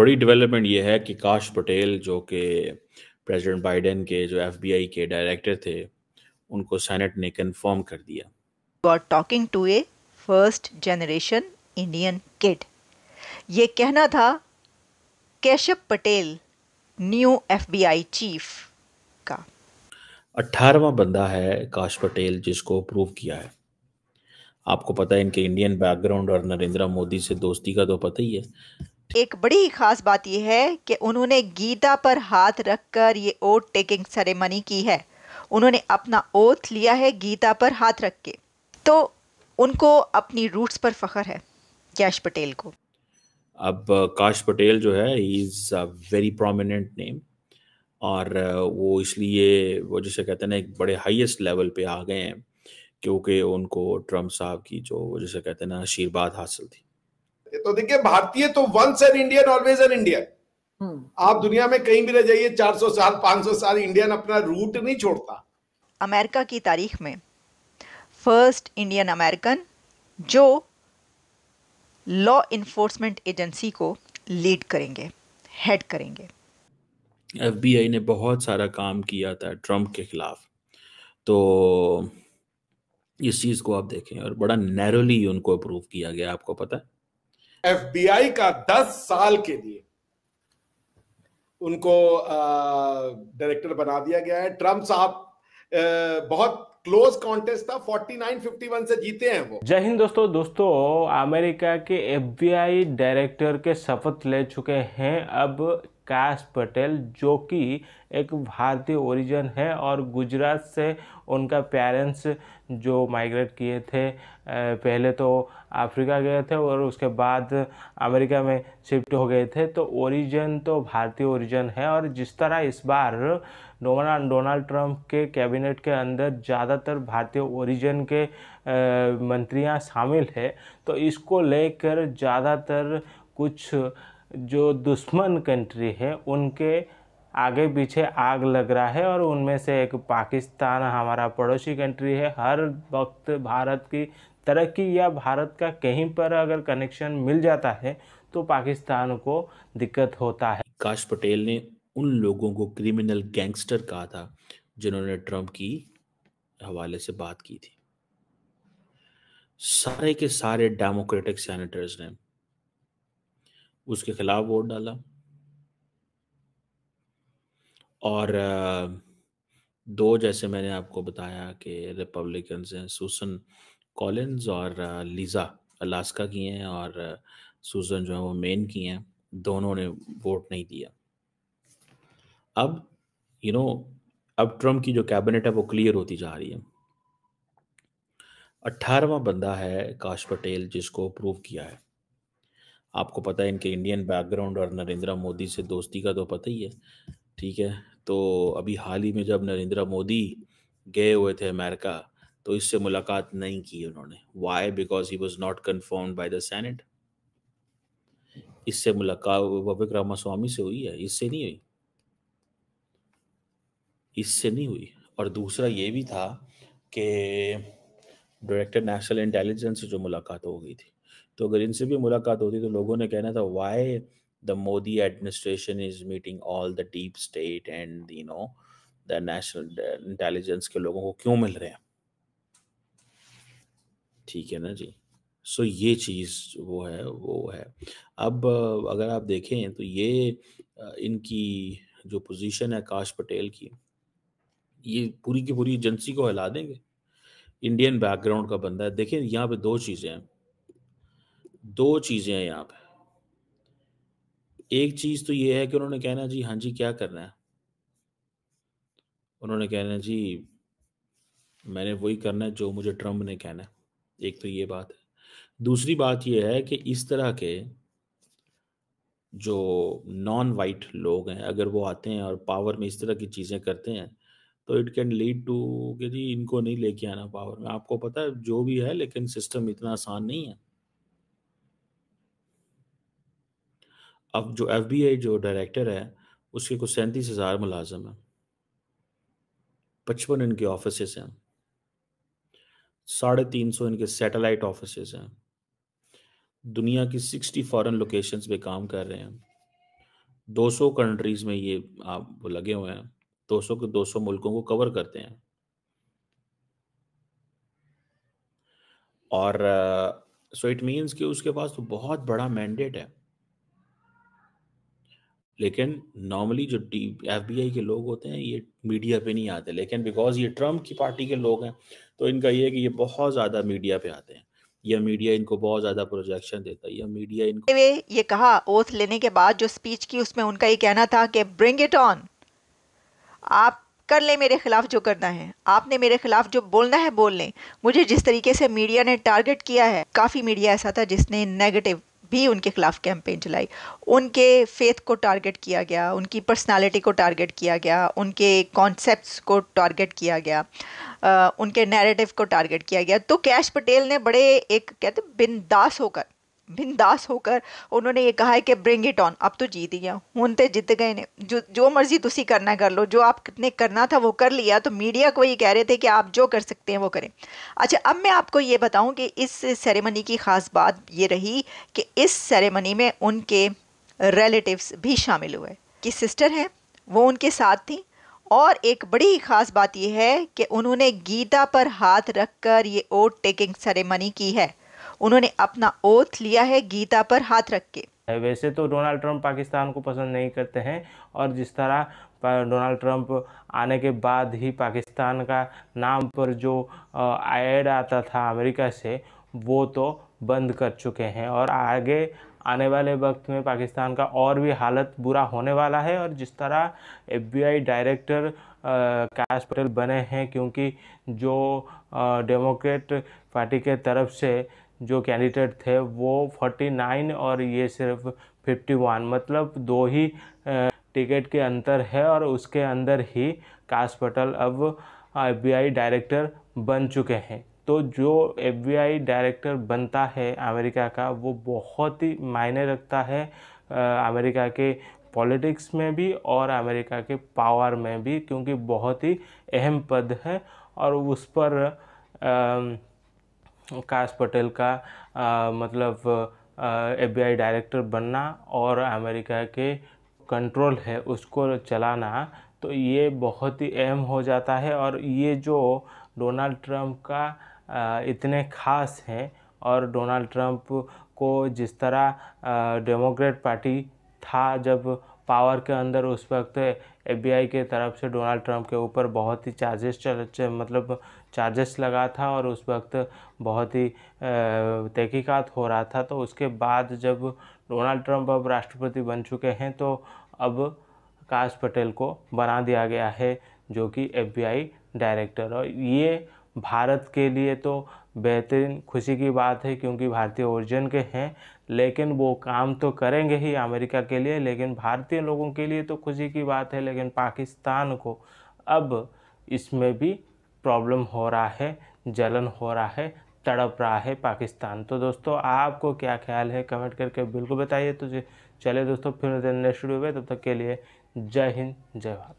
बड़ी डेवलपमेंट ये है कि काश पटेल जो कि प्रेसिडेंट बाइडेन के जो एफबीआई के डायरेक्टर थे उनको सेनेट ने कंफर्म कर दिया। You are talking to a first generation Indian kid. ये कहना था Keshav Patel, new FBI chief का। 18वां बंदा है काश पटेल जिसको अप्रूव किया है। आपको पता है इनके इंडियन बैकग्राउंड और नरेंद्र मोदी से दोस्ती का तो पता ही है। एक बड़ी ही खास बात यह है कि उन्होंने गीता पर हाथ रखकर ये ओथ टेकिंग सेरेमनी की है। उन्होंने अपना ओथ लिया है गीता पर हाथ रख के। तो उनको अपनी रूट्स पर फख्र है, कैश पटेल को। अब काश पटेल जो है he is a very prominent name और वो इसलिए वो जिसे कहते हैं ना एक बड़े हाईएस्ट लेवल पे आ गए हैं क्योंकि उनको ट्रम्प साहब की जो जिसे कहते हैं ना आशीर्वाद हासिल थी। तो देखिए, भारतीय तो once an Indian always an Indian. आप दुनिया में कहीं भी रह जाइए, 400 साल 500 साल, इंडियन अपना रूट नहीं छोड़ता। अमेरिका की तारीख में फर्स्ट इंडियन अमेरिकन जो लॉ इन्फोर्समेंट एजेंसी को लीड करेंगे, हेड करेंगे। एफबीआई ने बहुत सारा काम किया था ट्रम्प के खिलाफ, तो इस चीज़ को आप देखें और बड़ा नैरोली उनको अप्रूव किया गया। आपको पता है एफबीआई का 10 साल के लिए उनको डायरेक्टर बना दिया गया है। ट्रम्प साहब बहुत क्लोज कॉन्टेस्ट था, 49-51 से जीते हैं वो। जय हिंद दोस्तों, अमेरिका के एफबीआई डायरेक्टर के शपथ ले चुके हैं अब काश पटेल, जो कि एक भारतीय ओरिजिन है और गुजरात से उनका पेरेंट्स जो माइग्रेट किए थे, पहले तो अफ्रीका गए थे और उसके बाद अमेरिका में शिफ्ट हो गए थे। तो ओरिजिन तो भारतीय ओरिजिन है और जिस तरह इस बार डोनाल्ड ट्रंप के कैबिनेट के अंदर ज़्यादातर भारतीय ओरिजिन के मंत्रियां शामिल है, तो इसको लेकर ज़्यादातर कुछ जो दुश्मन कंट्री है उनके आगे पीछे आग लग रहा है और उनमें से एक पाकिस्तान हमारा पड़ोसी कंट्री है। हर वक्त भारत की तरक्की या भारत का कहीं पर अगर कनेक्शन मिल जाता है तो पाकिस्तान को दिक्कत होता है। काश पटेल ने उन लोगों को क्रिमिनल गैंगस्टर कहा था जिन्होंने ट्रम्प की हवाले से बात की थी। सारे के सारे डेमोक्रेटिक सेनेटर्स ने उसके खिलाफ वोट डाला और दो, जैसे मैंने आपको बताया कि रिपब्लिकन्स हैं, सुसन कॉलिन्स और लीज़ा अलास्का की हैं और सुसन जो है वो मेन की हैं, दोनों ने वोट नहीं दिया। अब अब ट्रम्प की जो कैबिनेट है वो क्लियर होती जा रही है। 18वां बंदा है काश पटेल जिसको अप्रूव किया है। आपको पता है इनके इंडियन बैकग्राउंड और नरेंद्र मोदी से दोस्ती का तो पता ही है, ठीक है। तो अभी हाल ही में जब नरेंद्र मोदी गए हुए थे अमेरिका तो इससे मुलाकात नहीं की उन्होंने। Why? Because he was not confirmed by the Senate. इससे मुलाकात वविक रामास्वामी से हुई है, इससे नहीं हुई, इससे नहीं हुई। और दूसरा ये भी था कि डायरेक्टर नेशनल इंटेलिजेंस से जो मुलाकात हो गई थी, तो अगर इनसे भी मुलाकात होती तो लोगों ने कहना था why the Modi administration is meeting all the deep state and the national intelligence के लोगों को क्यों मिल रहे हैं, ठीक है ना जी। सो ये चीज़ वो है। अब अगर आप देखें तो ये इनकी जो पोजीशन है काश पटेल की, ये पूरी की पूरी एजेंसी को हिला देंगे। इंडियन बैकग्राउंड का बंदा है। देखिए यहाँ पे दो चीज़ें हैं, यहाँ पे। एक चीज़ तो ये है कि उन्होंने कहना जी हाँ जी क्या करना है, उन्होंने कहना जी मैंने वही करना है जो मुझे ट्रम्प ने कहना है। एक तो ये बात है। दूसरी बात ये है कि इस तरह के जो नॉन वाइट लोग हैं अगर वो आते हैं और पावर में इस तरह की चीज़ें करते हैं तो इट कैन लीड टू कि जी इनको नहीं लेके आना पावर में। आपको पता है जो भी है, लेकिन सिस्टम इतना आसान नहीं है। अब जो एफबीआई जो डायरेक्टर है उसके कुछ 37,000 मुलाजम हैं, 55 इनके ऑफिस हैं, 350 इनके सैटेलाइट ऑफिस हैं, दुनिया की 60 फॉरेन लोकेशंस पे काम कर रहे हैं। 200 कंट्रीज में ये आप वो लगे हुए हैं, 200 के 200 मुल्कों को कवर करते हैं। और सो इट मीन्स कि उसके पास तो बहुत बड़ा मैंडेट है। लेकिन नॉर्मली जो एफबीआई के लोग होते हैं ये मीडिया पे नहीं आते, लेकिन बिकॉज ये ट्रम्प की पार्टी के लोग हैं तो इनका ये है कि ये बहुत ज़्यादा मीडिया पे आते हैं, या मीडिया इनको बहुत ज़्यादा प्रोजेक्शन देता है, या मीडिया इनको वे ये कहा ओथ लेने के बाद जो स्पीच की उसमें उनका ये कहना था कि ब्रिंग इट ऑन, आप कर लें मेरे खिलाफ जो करना है, आपने मेरे खिलाफ जो बोलना है बोल लें। मुझे जिस तरीके से मीडिया ने टारगेट किया है, काफ़ी मीडिया ऐसा था जिसने नेगेटिव भी उनके खिलाफ कैंपेन चलाई। उनके फेथ को टारगेट किया गया, उनकी पर्सनालिटी को टारगेट किया गया, उनके कॉन्सेप्ट्स को टारगेट किया गया, उनके नैरेटिव को टारगेट किया गया। तो कैश पटेल ने बड़े एक कहते बिंदास होकर उन्होंने ये कहा है कि ब्रिंग इट ऑन, अब तो जीत गया, हूं ते जित गए ने, जो मर्जी तुसी करना कर लो, जो आपने करना था वो कर लिया। तो मीडिया को ये कह रहे थे कि आप जो कर सकते हैं वो करें। अच्छा, अब मैं आपको ये बताऊं कि इस सेरेमनी की ख़ास बात ये रही कि इस सेरेमनी में उनके रिलेटिव्स भी शामिल हुए, कि सिस्टर हैं वो उनके साथ थी। और एक बड़ी ख़ास बात यह है कि उन्होंने गीता पर हाथ रखकर ये ओथ टेकिंग सेरेमनी की है। उन्होंने अपना ओथ लिया है गीता पर हाथ रख के। वैसे तो डोनाल्ड ट्रंप पाकिस्तान को पसंद नहीं करते हैं, और जिस तरह डोनाल्ड ट्रंप आने के बाद ही पाकिस्तान का नाम पर जो ऐड आता था अमेरिका से, वो तो बंद कर चुके हैं। और आगे आने वाले वक्त में पाकिस्तान का और भी हालत बुरा होने वाला है। और जिस तरह एफबीआई डायरेक्टर कैश पटेल बने हैं, क्योंकि जो डेमोक्रेट पार्टी के तरफ से जो कैंडिडेट थे वो 49 और ये सिर्फ 51, मतलब 2 ही टिकट के अंतर है, और उसके अंदर ही कैश पटेल अब एफबीआई डायरेक्टर बन चुके हैं। तो जो एफबीआई डायरेक्टर बनता है अमेरिका का, वो बहुत ही मायने रखता है अमेरिका के पॉलिटिक्स में भी और अमेरिका के पावर में भी, क्योंकि बहुत ही अहम पद है। और उस पर कैश पटेल का मतलब एफबीआई डायरेक्टर बनना और अमेरिका के कंट्रोल है उसको चलाना, तो ये बहुत ही अहम हो जाता है। और ये जो डोनाल्ड ट्रंप का इतने ख़ास हैं, और डोनाल्ड ट्रंप को जिस तरह डेमोक्रेट पार्टी था जब पावर के अंदर, उस वक्त एफबीआई के तरफ से डोनाल्ड ट्रंप के ऊपर बहुत ही चार्जेस लगा था, और उस वक्त बहुत ही तहकीकात हो रहा था। तो उसके बाद जब डोनाल्ड ट्रंप अब राष्ट्रपति बन चुके हैं, तो अब कैश पटेल को बना दिया गया है जो कि एफबीआई डायरेक्टर। और ये भारत के लिए तो बेहतरीन खुशी की बात है, क्योंकि भारतीय ओरिजिन के हैं, लेकिन वो काम तो करेंगे ही अमेरिका के लिए, लेकिन भारतीय लोगों के लिए तो खुशी की बात है। लेकिन पाकिस्तान को अब इसमें भी प्रॉब्लम हो रहा है, जलन हो रहा है, तड़प रहा है पाकिस्तान। तो दोस्तों, आपको क्या ख्याल है कमेंट करके बिल्कुल बताइए। तो चलिए दोस्तों, फिर नेक्स्ट वीडियो में, तब तक के लिए जय हिंद, जय भारत।